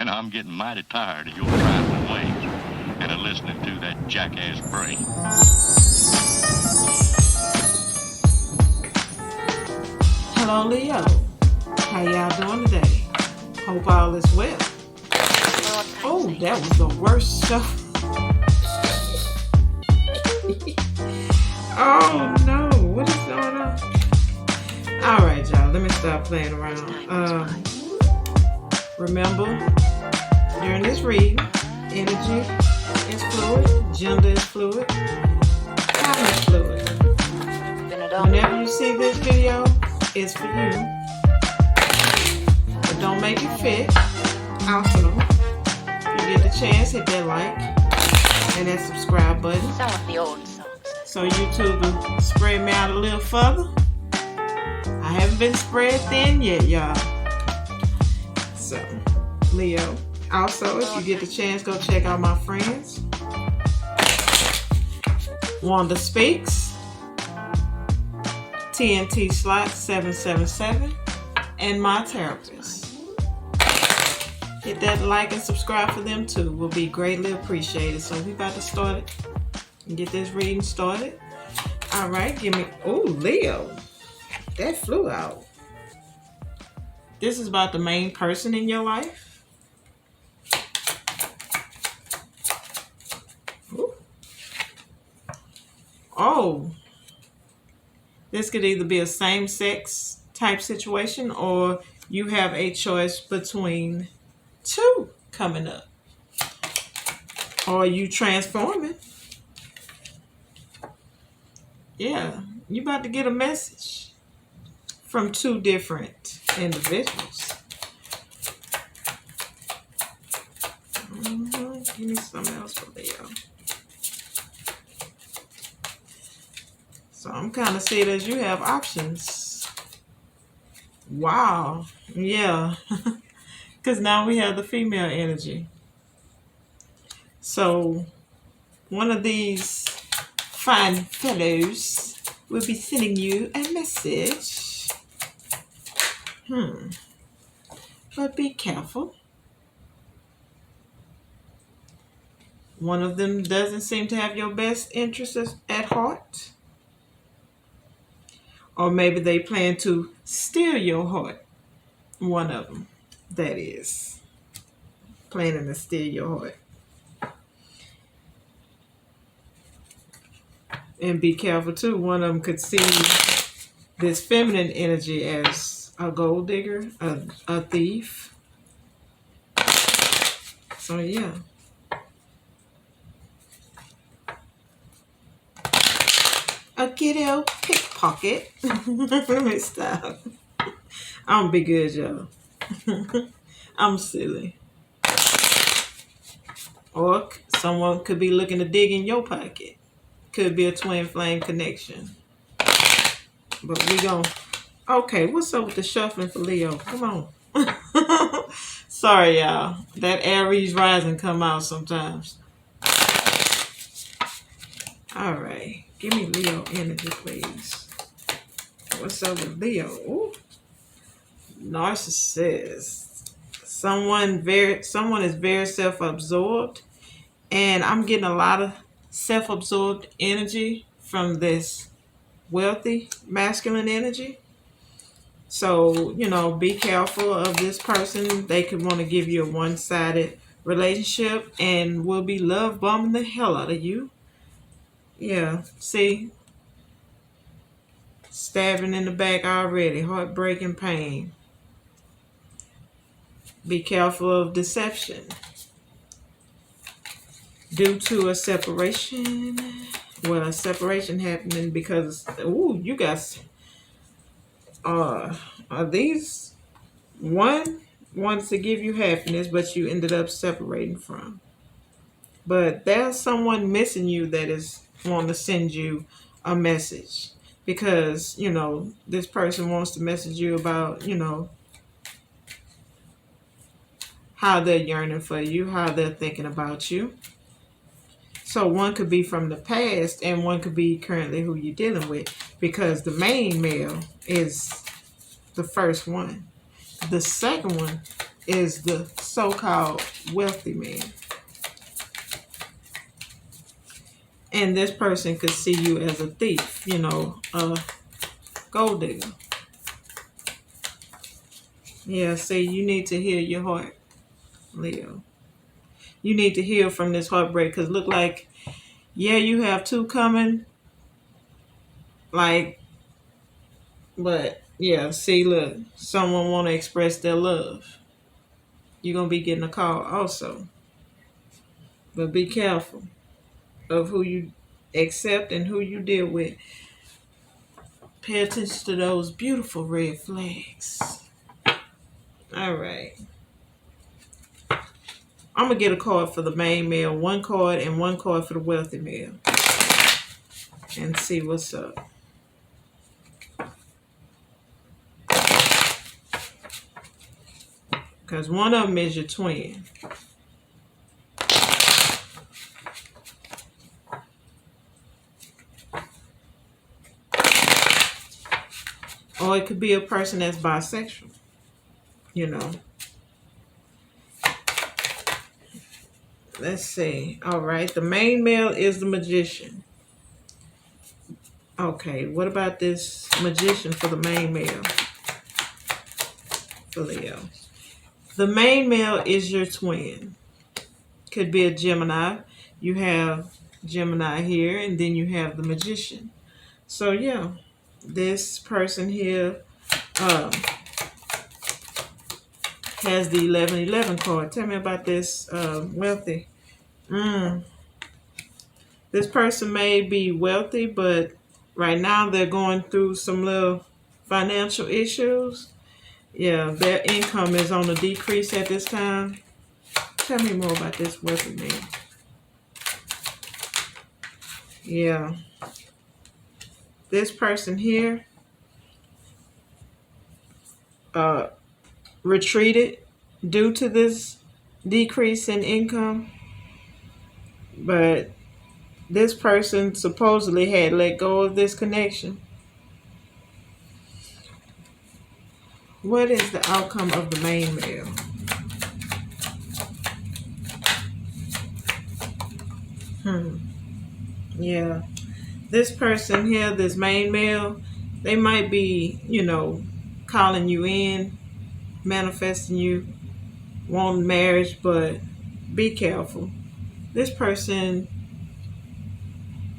man, I'm getting mighty tired of your trifling ways and of listening to that jackass brain. Hello, Leo. How y'all doing today? Hope all is well. Oh, that was the worst show. Oh no, what is going on? All right, y'all, let me stop playing around. Remember, during this reading, energy is fluid, gender is fluid, time is fluid. Whenever you see this video, it's for you. But don't make it fit. Also, if you get the chance, hit that like and that subscribe button. Some of the old songs. So YouTube will spread me out a little further. I haven't been spread thin yet, y'all. So, Leo. Also, if you get the chance, go check out my friends. Wanda Speaks, TNT Slot 777, and my therapist. Hit that like and subscribe for them too. Will be greatly appreciated. So we about to start it and get this reading started. All right, give me. Oh, Leo, that flew out. This is about the main person in your life. Ooh. Oh, this could either be a same-sex type situation, or you have a choice between two coming up, or you transforming. Yeah, you about to get a message from two different individuals. Give me something else for Leo. So I'm kind of seeing as you have options. Wow. Yeah. Because now we have the female energy. So one of these fine fellows will be sending you a message. But be careful. One of them doesn't seem to have your best interests at heart. Or maybe they plan to steal your heart. One of them, that is. Planning to steal your heart. And be careful too. One of them could see this feminine energy as a gold digger, a thief. So yeah. A ghetto pickpocket. Let me stop. I'm gonna be good, y'all. I'm silly. Or someone could be looking to dig in your pocket. Could be a twin flame connection. But we gon'... Okay, what's up with the shuffling for Leo? Come on. Sorry, y'all. That Aries rising come out sometimes. All right. Give me Leo energy, please. What's up with Leo? Ooh. Narcissist. Someone is very self-absorbed. And I'm getting a lot of self-absorbed energy from this wealthy masculine energy. So, be careful of this person. They could want to give you a one-sided relationship and will be love bombing the hell out of you. Yeah, see? Stabbing in the back already. Heartbreaking pain. Be careful of deception. Due to a separation. Well, a separation happening because, you guys, are these one wants to give you happiness, but you ended up separating from. But there's someone missing you that is wanting to send you a message because, this person wants to message you about, how they're yearning for you, how they're thinking about you. So one could be from the past and one could be currently who you're dealing with, because the main male is the first one. The second one is the so-called wealthy man. And this person could see you as a thief, you know, a gold digger. Yeah, see, you need to heal your heart, Leo. You need to heal from this heartbreak because look like, yeah, you have two coming, like, but yeah, see, look, someone want to express their love. You're going to be getting a call also. But be careful of who you accept and who you deal with. Pay attention to those beautiful red flags. All right. I'm going to get a card for the main male, one card, and one card for the wealthy male. And see what's up. Because one of them is your twin. Or it could be a person that's bisexual, you know. Let's see. All right. The main male is the magician. Okay. What about this magician for the main male? For Leo. The main male is your twin. Could be a Gemini. You have Gemini here, and then you have the magician. So, yeah. This person here has the 1111 card. Tell me about this wealthy. This person may be wealthy, but right now they're going through some little financial issues. Yeah, their income is on a decrease at this time. Tell me more about this wealthy man. Yeah. This person here retreated due to this decrease in income, but this person supposedly had let go of this connection. What is the outcome of the main male? Yeah. This person here, this main male, they might be, you know, calling you in, manifesting you, wanting marriage, but be careful. This person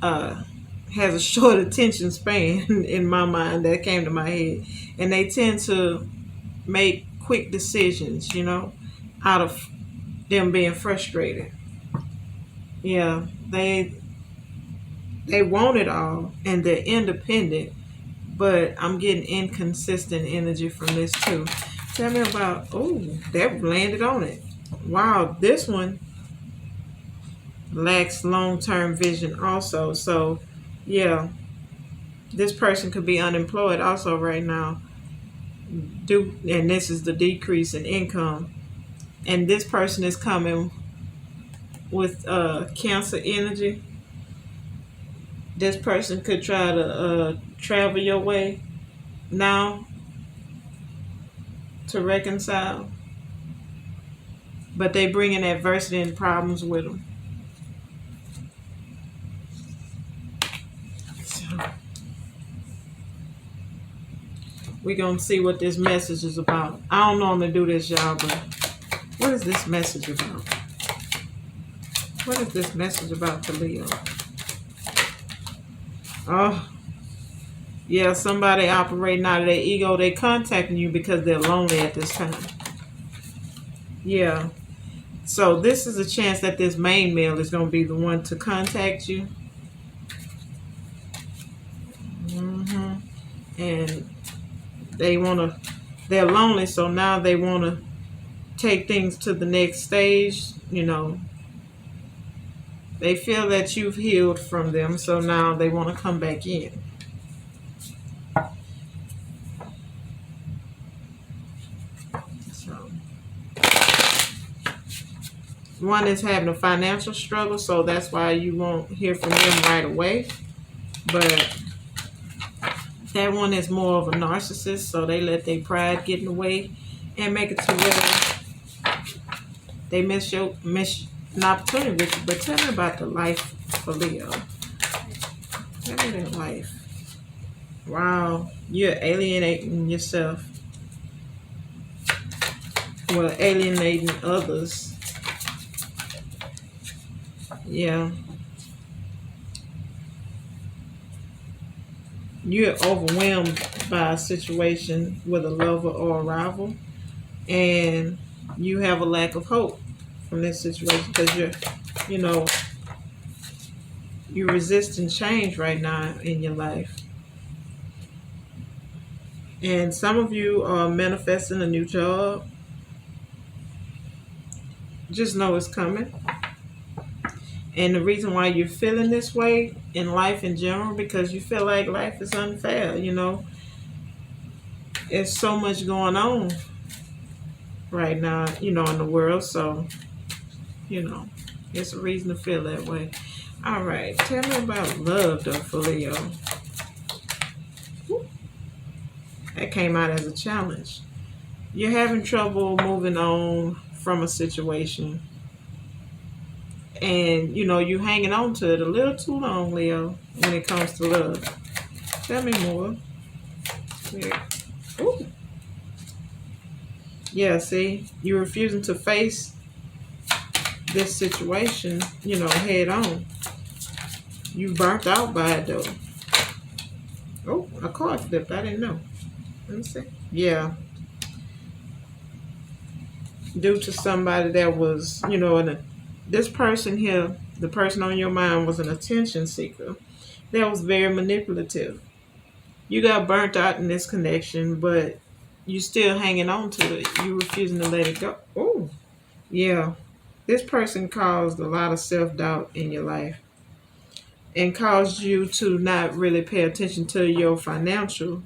has a short attention span in my mind that came to my head. And they tend to make quick decisions, you know, out of them being frustrated. Yeah, they want it all and they're independent, but I'm getting inconsistent energy from this too. Tell me about, oh, that landed on it. Wow, this one lacks long-term vision also. So, yeah, this person could be unemployed also right now. And this is the decrease in income. And this person is coming with Cancer energy. This person could try to travel your way now to reconcile, but they bring in adversity and problems with them. So we're going to see what this message is about. I don't normally do this, y'all, but what is this message about? What is this message about for Leo? Oh, yeah, somebody operating out of their ego. They contacting you because they're lonely at this time. Yeah. So this is a chance that this main male is going to be the one to contact you. And they're lonely, so now they want to take things to the next stage, you know. They feel that you've healed from them, so now they want to come back in. So, one is having a financial struggle, so that's why you won't hear from them right away. But that one is more of a narcissist, so they let their pride get in the way and make it to where They miss an opportunity with you. But tell me about the life for Leo. Tell me that life. Wow, you're alienating yourself. Well, alienating others. Yeah. You're overwhelmed by a situation with a lover or a rival, and you have a lack of hope from this situation because you know, you're resisting change right now in your life. And some of you are manifesting a new job. Just know it's coming. And the reason why you're feeling this way in life in general, because you feel like life is unfair, There's so much going on right now, in the world. So, you know, it's a reason to feel that way. All right. Tell me about love, though, for Leo. That came out as a challenge. You're having trouble moving on from a situation. And, you're hanging on to it a little too long, Leo, when it comes to love. Tell me more. Yeah. Ooh. Yeah, see, you're refusing to face this situation, head on. You burnt out by it, though. Oh, a card flipped. I didn't know. Let me see. Yeah. Due to somebody that was, this person here, the person on your mind was an attention seeker that was very manipulative. You got burnt out in this connection, but you still hanging on to it. You refusing to let it go. Oh, yeah. This person caused a lot of self-doubt in your life and caused you to not really pay attention to your financial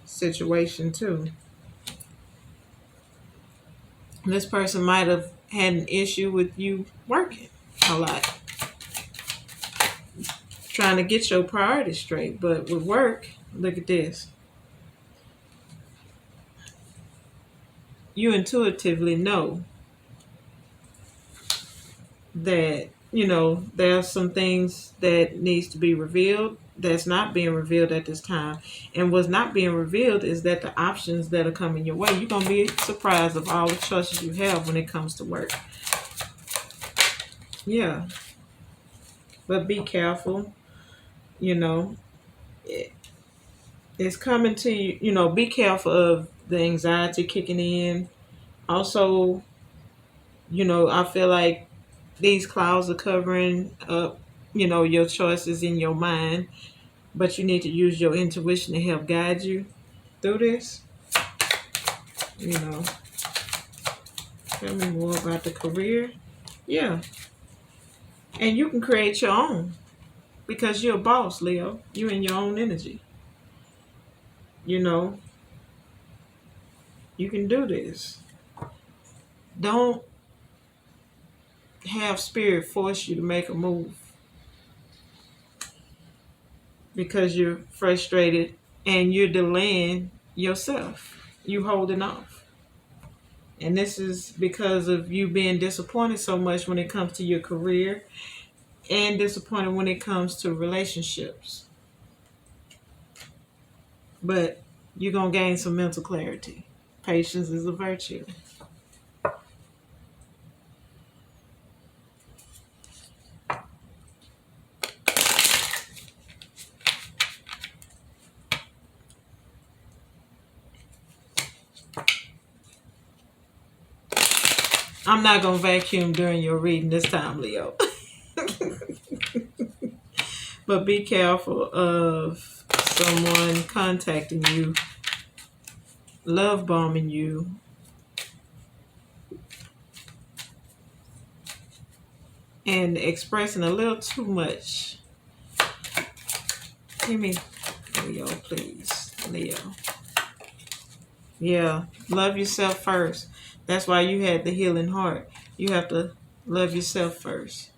situation too. This person might have had an issue with you working a lot, trying to get your priorities straight. But with work, look at this. You intuitively know that, there are some things that needs to be revealed that's not being revealed at this time. And what's not being revealed is that the options that are coming your way, you're going to be surprised of all the choices you have when it comes to work. Yeah. But be careful, it's coming to you, be careful of the anxiety kicking in. Also, I feel like these clouds are covering up, your choices in your mind, but you need to use your intuition to help guide you through this. Tell me more about the career. Yeah. And you can create your own because you're a boss, Leo. You're in your own energy. You can do this. Don't have spirit force you to make a move because you're frustrated and you're delaying yourself. You holding off. And this is because of you being disappointed so much when it comes to your career and disappointed when it comes to relationships. But you're going to gain some mental clarity. Patience is a virtue. I'm not going to vacuum during your reading this time, Leo. But be careful of someone contacting you, love bombing you, and expressing a little too much. Give me Leo, please. Leo. Yeah, love yourself first. That's why you had the healing heart. You have to love yourself first.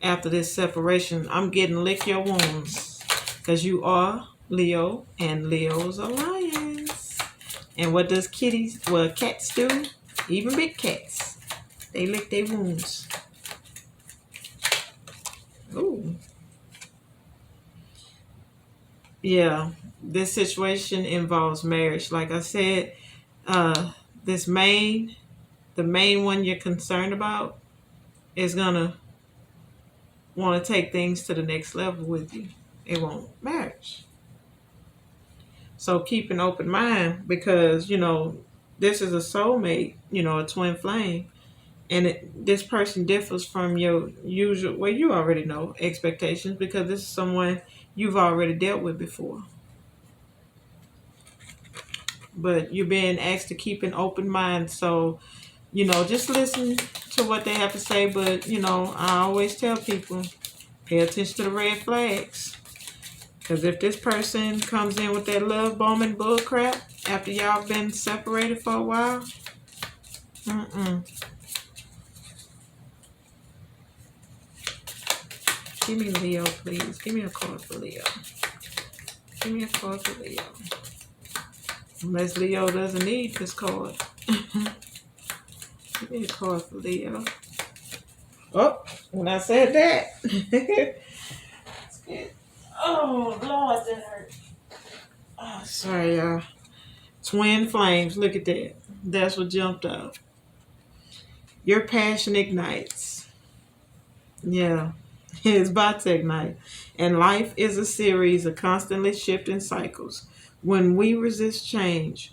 After this separation, I'm getting lick your wounds because you are Leo and Leos are lions. And what does cats do? Even big cats. They lick their wounds. Ooh. Yeah, this situation involves marriage. Like I said, this the main one you're concerned about is gonna want to take things to the next level with you. It won't marriage. So keep an open mind because this is a soulmate, a twin flame, and this person differs from your usual. Well, you already know expectations because this is someone you've already dealt with before. But you're being asked to keep an open mind. So, just listen to what they have to say. But, I always tell people, pay attention to the red flags. Because if this person comes in with that love bombing bull crap after y'all been separated for a while, Give me Leo, please. Give me a card for Leo. Give me a card for Leo. Unless Leo doesn't need this card. Give me a card for Leo. Oh, when I said that. Oh, Lord, that hurt. Oh, sorry, y'all. Twin flames. Look at that. That's what jumped out. Your passion ignites. Yeah. It's about to ignite. And life is a series of constantly shifting cycles. When we resist change,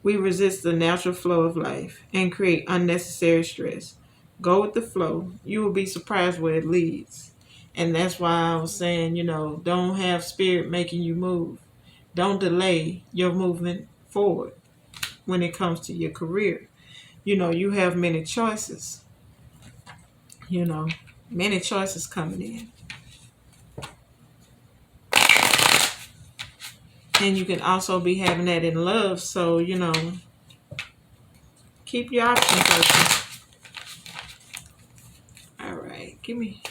we resist the natural flow of life and create unnecessary stress. Go with the flow. You will be surprised where it leads. And that's why I was saying, don't have spirit making you move. Don't delay your movement forward when it comes to your career. You have many choices. Many choices coming in. And you can also be having that in love. So, keep your options open. All right. Give me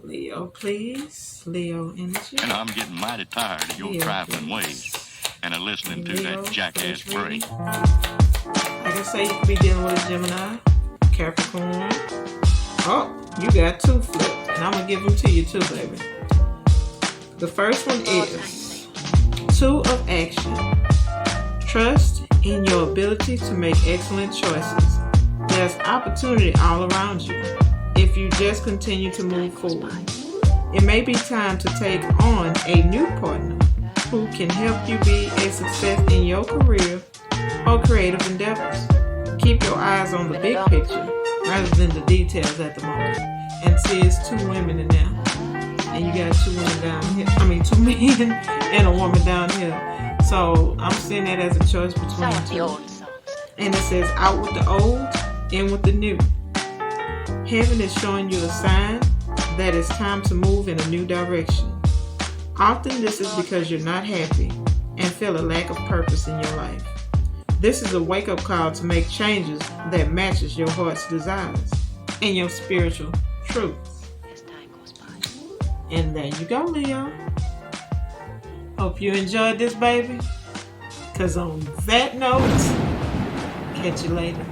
Leo, please. Leo energy. And I'm getting mighty tired of your Leo, trifling please. ways and listening to Leo, that jackass please. brain. Like I say, you could be dealing with a Gemini, Capricorn. Oh, you got two flipped. And I'm going to give them to you too, baby. The first one is 2 of action. Trust in your ability to make excellent choices. There's opportunity all around you if you just continue to move forward. It may be time to take on a new partner who can help you be a success in your career or creative endeavors. Keep your eyes on the big picture rather than the details at the moment. And see, it's 2 women in there. And you got 2 women down here. 2 men and a woman down here. So I'm seeing that as a choice between 2. And it says out with the old, in with the new. Heaven is showing you a sign that it's time to move in a new direction. Often this is because you're not happy and feel a lack of purpose in your life. This is a wake-up call to make changes that matches your heart's desires and your spiritual truth. And there you go, Leo. Hope you enjoyed this, baby. Because on that note, catch you later.